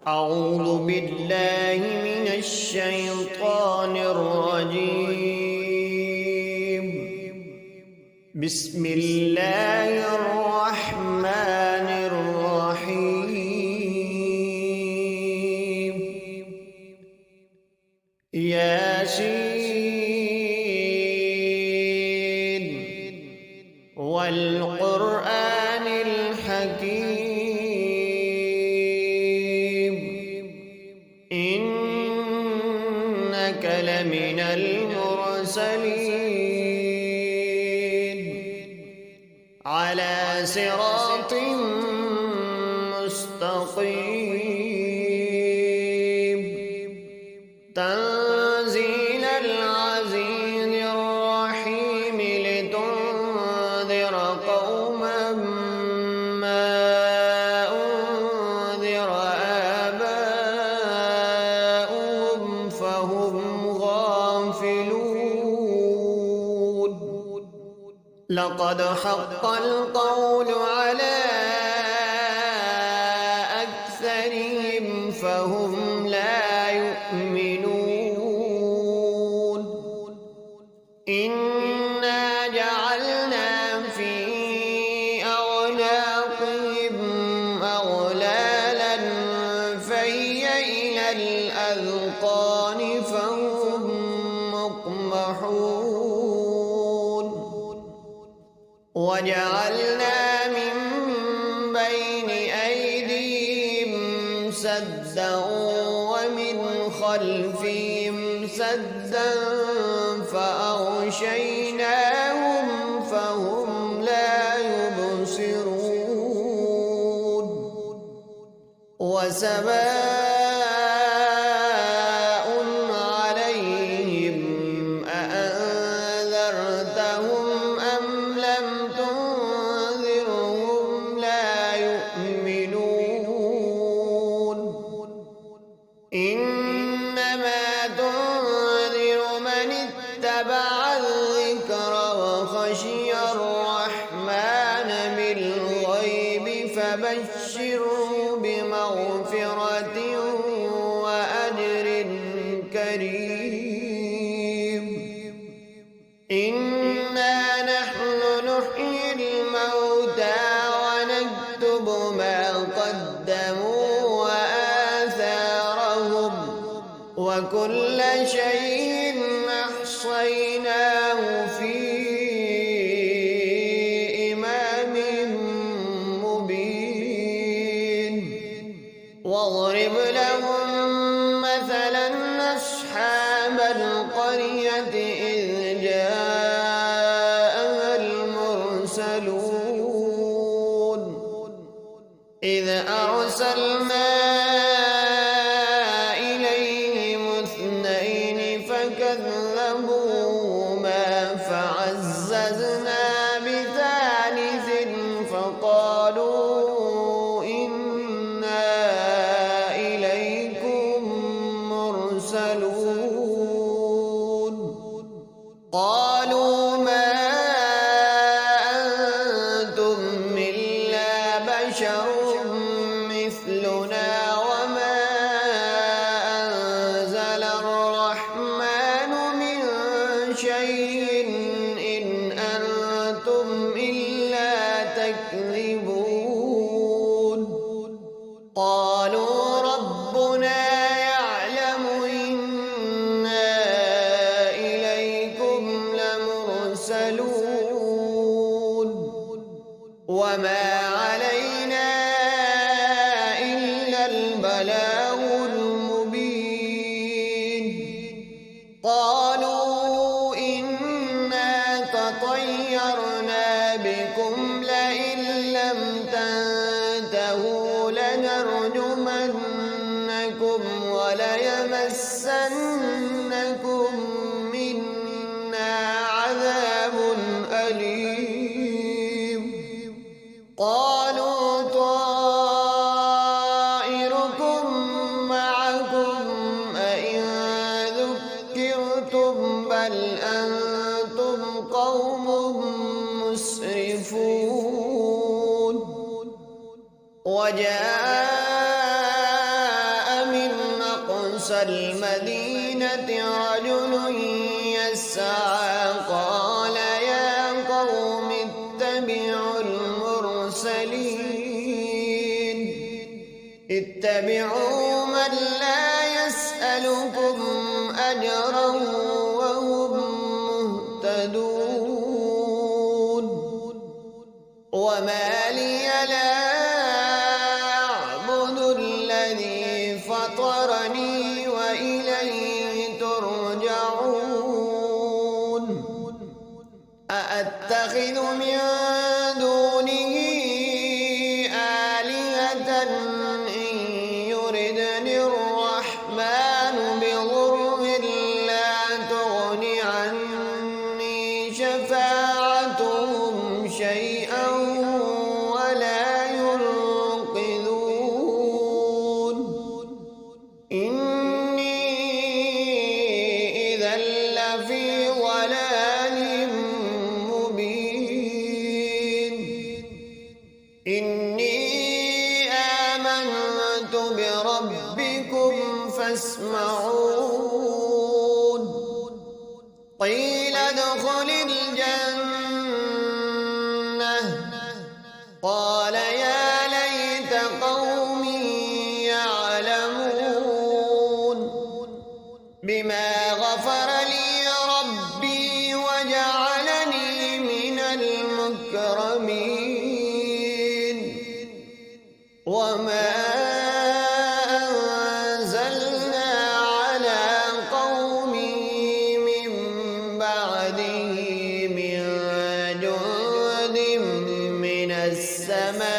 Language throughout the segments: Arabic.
أعوذ بالله من الشيطان الرجيم. بسم الله الرحمن الرحيم. ياسين والقرآن الحكيم إنك لمن المرسلين على صراط مستقيم تنزيل العزيز الرحيم لتنذر قوما ما أنذر آباؤهم فهم غافلون. لقد حق القول على أكثرهم فهم لا يؤمنون. إنا جعلنا في أعناقهم أغلالا فهي إلى الأذقان فهم مقمحون. وجعلنا من بين أيديهم سدا ومن خلفهم سدا فأغشيناهم فهم لا يبصرون. وسواء عليهم أأنذرتهم أم لم تنذرهم لا يؤمنون. إنما تنذر من اتبع الذكر وخشي الرحمن بالغيب فبشره بمغفرة وأجر كريم. إنا نحن نحيي الموتى ونكتب ما قدموا وآثارهم وكل شيء أحصيناه في إمام مبين. واضرب لهم مثلا أصحاب القرية إذ جاءها المرسلون إذ أرسلنا إليهم اثنين فكذبوهما فعززنا بثالث فقالوا إنا إليكم مرسلون. قالوا ما أنتم إلا بشر مثلنا وما أنزل الرحمن من شيء إن أنتم إلا تكذبون. قالوا ربنا يعلم إنا إليكم لمرسلون وما علينا إلا البلاغ المبين. قالوا إنا تطيرنا بكم لئن لم تنتهوا لنرجمنكم وليمسنكم منا عذاب أليم. قالوا طائركم معكم أئن ذكرتم بل أنتم قوم مسرفون. وجاء أقصى المدينة رجل يسعى قال يا قوم اتبعوا المرسلين اتبعوا من لا يسألكم أجرا وهم مهتدون وما لي لا أعبد الذي فطرني وإليه ترجعون أأتخذ من دونه آلهة إن يردني الرحمن بضر لا تغن عني شفاعتهم شيئا ولا ينقذون إني إذا لفي ضلال مبين إني آمنت بربكم فاسمعون قيل ادخل الجنة قال يا ليت قومي يعلمون بما غفر لي ربي وجعلني من المكرمين وما أنزلنا على قومه من بعده من جند من السماء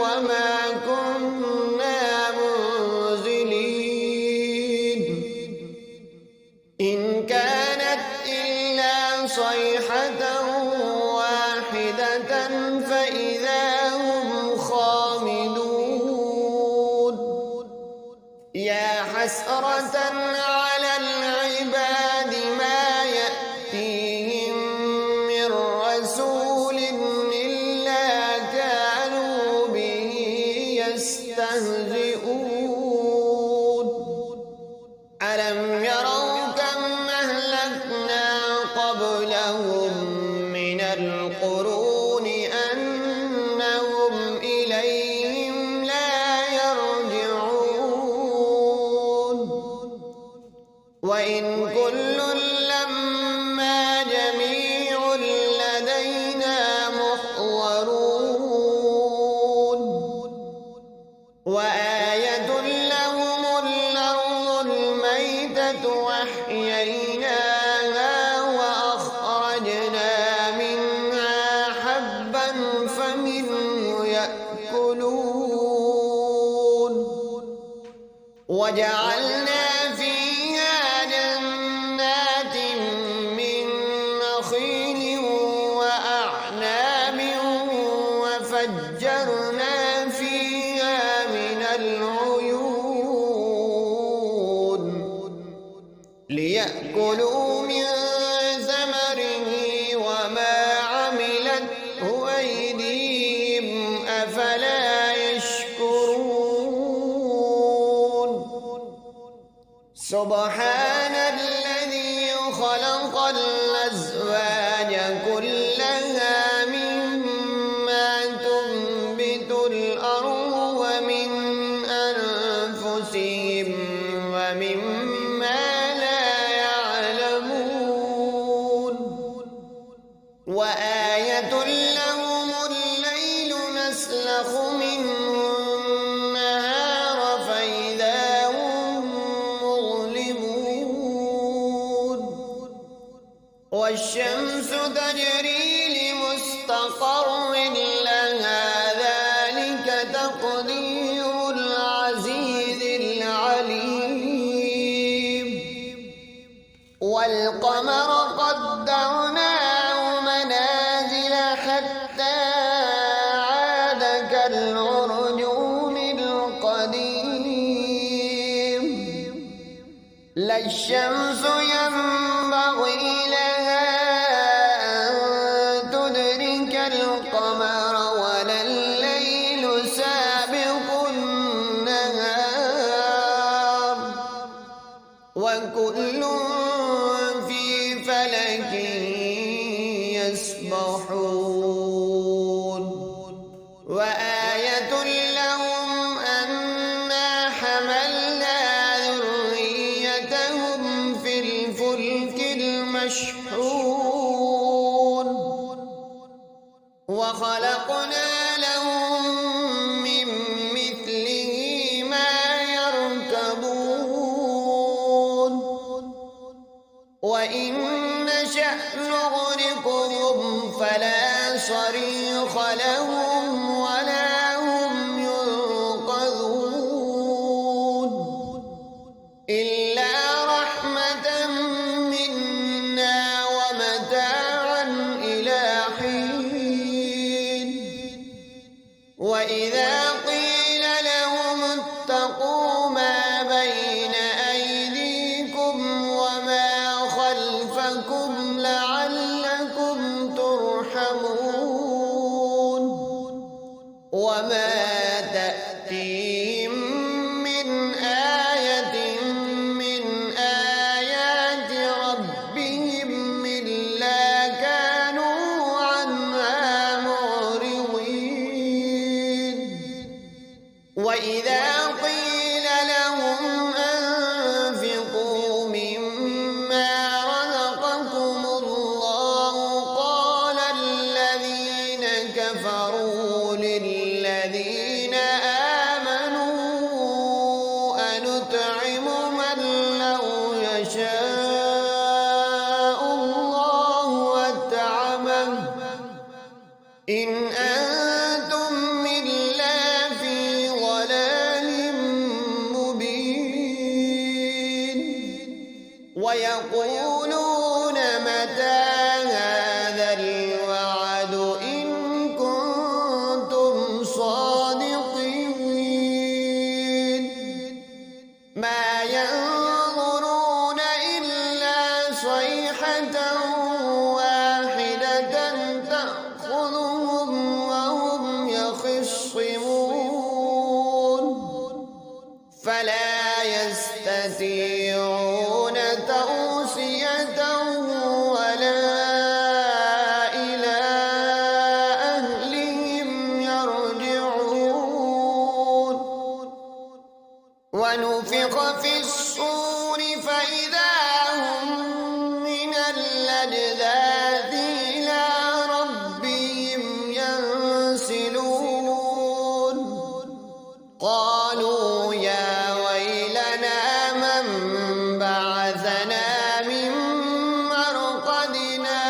وما كنا منزلين إن كانت إلا صيحة واحدة فإذا هم خامدون يا حسرة على العباد ما يأتيهم من رسول إلا كانوا به يستهزئون ألم يروا كم أهلكنا قبلهم من القرون أنهم إليهم لا يرجعون وإن كل لما جميع لدينا محضرون وآية لهم الأرض الميتة وأحييناها وأخرجنا منها حبا فمنه يأكلون وجعلنا فيها جنات من نخيل وأعناب وفجرنا فيها من العيون ليأكلوا من ثمره وما عملته أيديهم أفلا يشكرون سبحان الذي خلق الأزواج كلها مما تنبت الأرض ومن أنفسهم ومما لا يعلمون وآية لهم الليل نسلخ منه النهار فإذا هم مظلمون والشمس تجري لمستقر لها ذلك تقدير العزيز العليم والقمر قدرناه منازل حتى عاد كالعرجون القديم لا الشمس ينبغي لها أن تدرك القمر ولا الليل سابق النهار وكل في فلك يسبحون وآية لهم أنا حملنا ذريتهم في الفلك المشحون وخلقنا لهم من مثله ما يركبون وإن نشأ نغرقهم فلا صريخ لهم ولا هم ينقذون إلا رحمة منا ومتاعا إلى حين وإذا قيل لهم اتقوا ما بين أيديكم وما خلفكم لعلكم ترحمون وما تأتيهم من آية من آيات ربهم إلا كانوا عنها معرضين وإذا قيل لهم أنفقوا مما رزقكم الله قال الذين كفروا للذين آمنوا أنطعم من لو يشاء الله أطعمه إن أنتم إلا في ضلال مبين ويقولون متى هذا الوعد إن كنتم صادقين ما ينظرون إلا صيحة واحدة تأخذهم وهم يخصمون فلا يستطيعون توصية ولا إلى أهلهم يرجعون ونفخ في الصور فإذا هم من الأجداث إلى ربهم ينسلون قالوا يا ويلنا من بعثنا من مرقدنا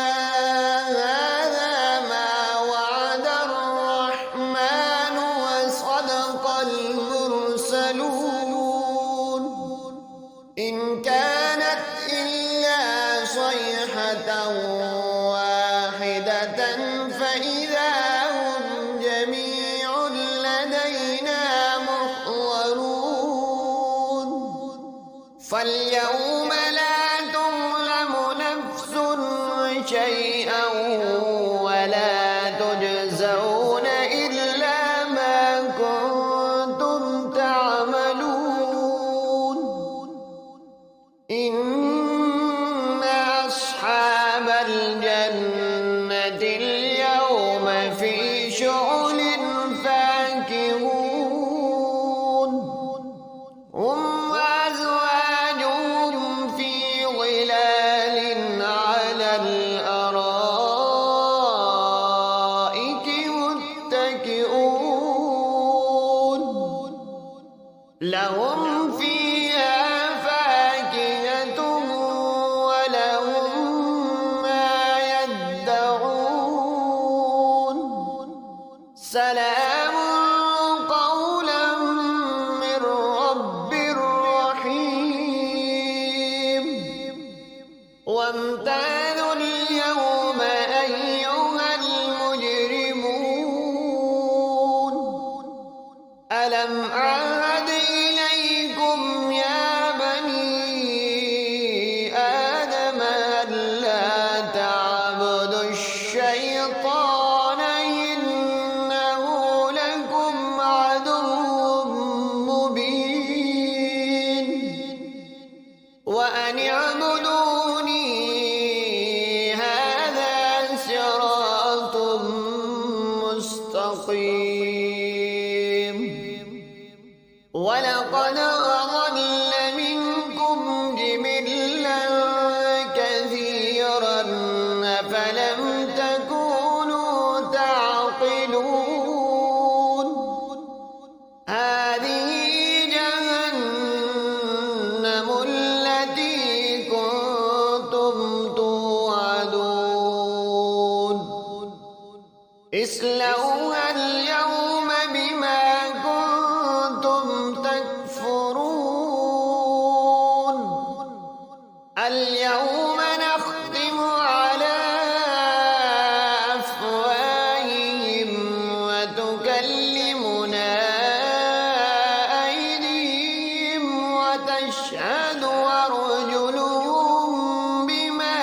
هذا ما وعد الرحمن وصدق المرسلون إن كانت إلا صيحة واحدة فإذا هم جميع لدينا محضرون فاليوم لا تظلم نفس شيئا ولا تجزون إلا ما كنتم تعملون إن أصحاب الجنة اليوم في شغل فاكهون هم وأزواجهم في ظلال على الأرائك متكئون لهم فيها فاكهة ولهم ما يدعون سلام قولا من رب رحيم وامتازوا اليوم أيها المجرمون ألم أعهد إليكم يا بني آدم ألا تعبدوا الشيطان إنه لكم عدو مبين وأن هذه جهنم التي كنتم توعدون اصلوها اليوم بما كنتم تكفرون اليوم نختم على أفواههم وتكلمنا أيديهم وتشهد أرجلهم بما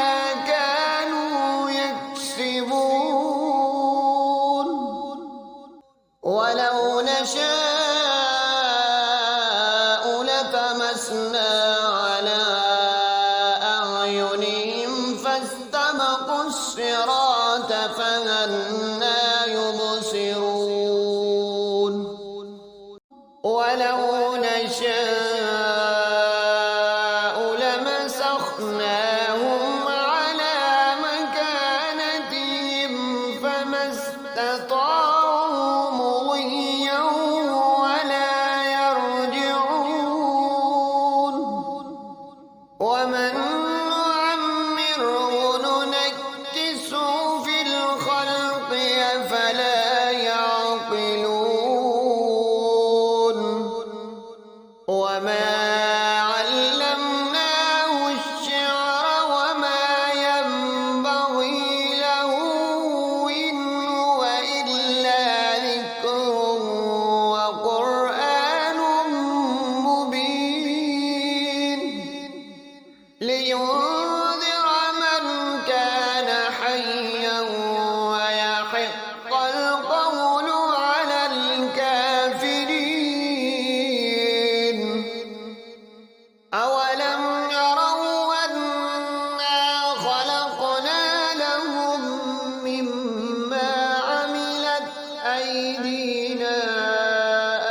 كانوا يكسبون ولو نشاء لطمسنا على أعينهم فاستبقوا الصراط فأنى يبصرون ولو نشاء لمسخناهم على مكانتهم فما استطاعوا مضيا ولا يرجعون ومن نعمره ننكسه في الخلق أفلا يعقلون وما علمناه الشعر وما ينبغي له إن هو إلا ذكر وقرآن مبين لينذر من كان حيا ويحق القول على الكافرين أولم يروا أنا خلقنا لهم مما عملت أيدينا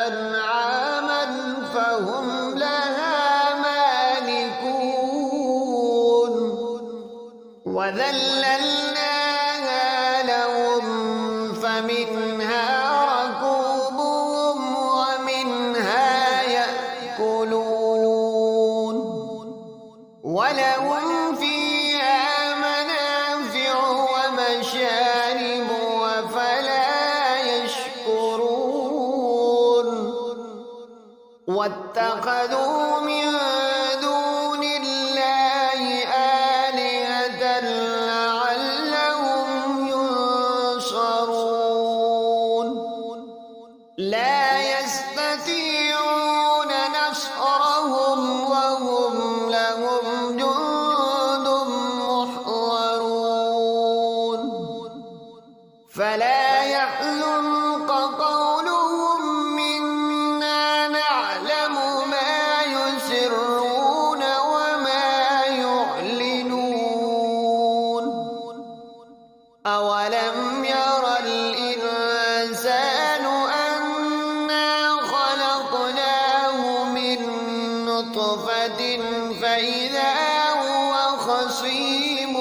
أنعاما فهم لها مالكون وذللناها لهم فمنها ركوبهم ومنها يأكلون ولهم فيها منافع ومشارب أفلا يشكرون واتخذوا من دون الله آلهة لعلهم ينصرون لا يستطيعون نصرهم وهم لهم جند محضرون فلا يحزنك قولهم منا نعلم ما يسرون وما يعلنون أولم ير الإنسان أنا خلقناه من نطفة فإذا هو خصيم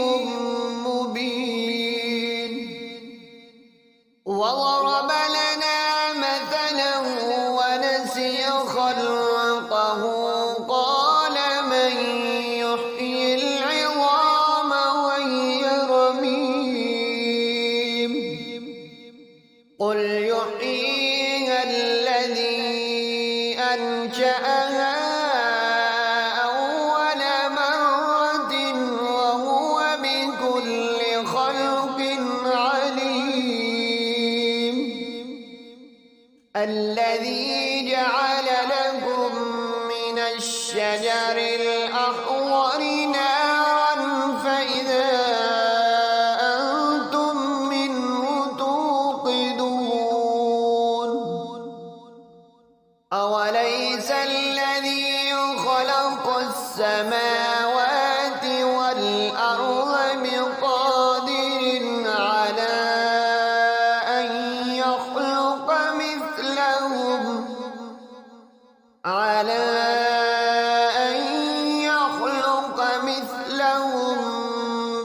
مبين وضرب لنا مثلا ونسي خلقه قال من يحيي العظام وهي رميم قل يحييها الذي أنشأها أول مرة وهو بكل خلق عليم الذي جعل لكم من الشجر الأخضر نارا فإذا أنتم منه توقدون أوليس الذي خلق السماوات والأرض بقادر على أن يخلق مثلهم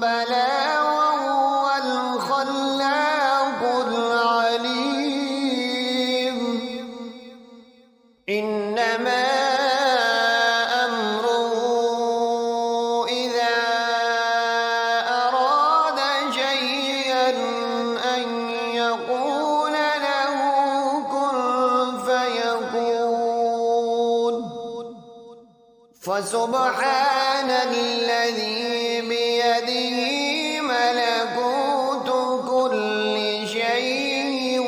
بلى وهو الخلاق العليم إنما أمره إذا أراد شيئا أن يقول له كن فيكون فسبحان الذي بيده ملكوت كل شيء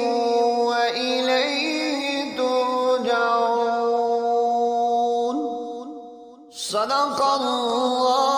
وإليه ترجعون. صدق الله